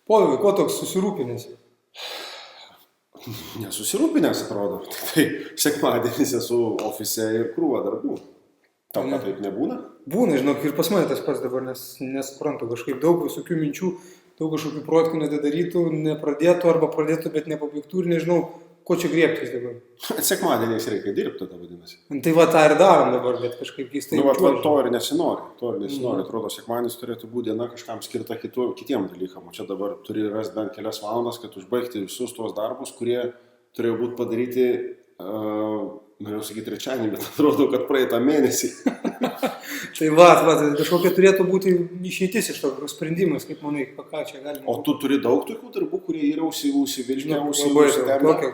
Povilai, ko toks susirūpinęs? Nesusirūpinęs atrodo. Tai sekmadienis esu ofise ir krūva darbų. Tau ką taip nebūna? Būna, žinok, ir pas mane tas pats dabar, nes nesuprantu, kažkaip daug visokių minčių, daug kažkokių projektų nedarytų, nepradėtų arba pradėtų, bet nepabaigtų ir nežinau, ko čia griebtis dabar. Sekmadieniais reikia dirbti, tada vadinasi. Tai va tą ir darom dabar, bet kažkaip keistai. Nu, to ir nesinori. Atrodo, sekmadienis turėtų būti diena kažkam skirta kitiem dalykam. O čia dabar turi rasti bent kelias valandas, kad užbaigti visus tuos darbus, kurie turėjo būti padaryti, norėjau sakyti trečiadienį, bet atrodo, kad praeitą mėnesį. Tai va, kažkokia turėtų būti išeitis iš to sprendimas, kaip manai, ką čia galima. O tu turi daug tokių darbų, kurie yra užsivilžkę,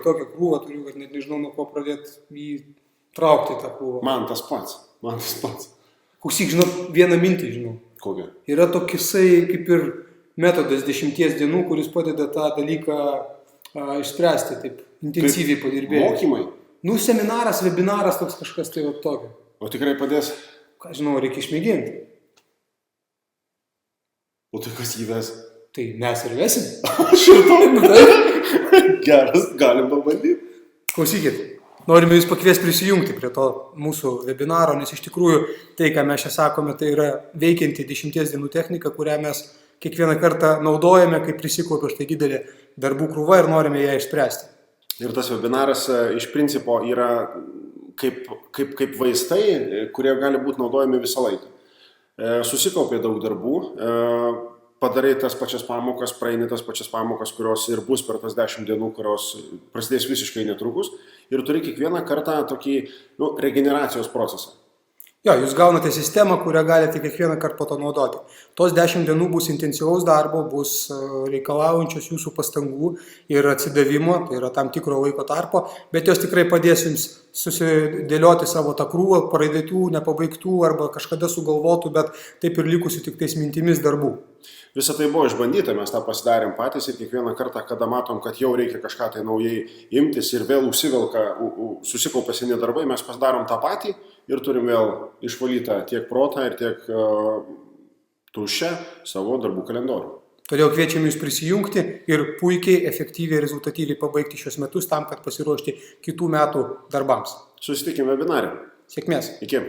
tokią krūvą turiu, kad net nežinau, nuo ko pradėti įtraukti tą krūvą. Man tas pats. Klausyk, žinau, vieną mintį, žinau. Kokia? Yra tokisai kaip ir metodas 10 dienų, kuris padeda tą dalyką išspręsti, taip intensyviai padirbėti. Mokymai? Nu, seminaras, webinaras, toks kažkas tai va tokio. O tikrai padės? Ką žinau, reikia išmėginti. O tai kas jį ves? Tai mes ir vesim. Geras, galim pabandyti. Klausykit, norime jūs pakviesti prisijungti prie to mūsų webinaro, nes iš tikrųjų tai, ką mes čia sakome, tai yra veikianti 10 dienų technika, kurią mes kiekvieną kartą naudojame, kai prisikaupia štai didelė darbų krūva ir norime ją išspręsti. Ir tas webinaras iš principo yra kaip vaistai, kurie gali būti naudojami visą laiką. Susikaupė daug darbų, padarai tas pačias pamokas, praeini tas pačias pamokas, kurios ir bus per tas 10 dienų, kurios prasidės visiškai netrukus, ir turi kiekvieną kartą tokį regeneracijos procesą. Jo, jūs gaunate sistemą, kurią galite kiekvieną kartą po to naudoti. Tos 10 dienų bus intensyvaus darbo, bus reikalaujančios jūsų pastangų ir atsidavimo, tai yra tam tikro laiko tarpo, bet jos tikrai padės jums susidėlioti savo tą krūvą, pradėtų, nepabaigtų arba kažkada sugalvotų, bet taip ir likusių tik tais mintimis darbų. Visą tai buvo išbandyta, mes tą pasidarėm patys ir kiekvieną kartą, kada matom, kad jau reikia kažką tai naujai imtis ir vėl susikaupia seni darbai, mes pasidarom tą patį ir turim vėl išvalytą tiek protą ir tiek tuščią savo darbų kalendorių. Todėl kviečiam jūs prisijungti ir puikiai, efektyviai, rezultatyviai pabaigti šios metus tam, kad pasiruošti kitų metų darbams. Susitikim webinare. Sėkmės. Iki.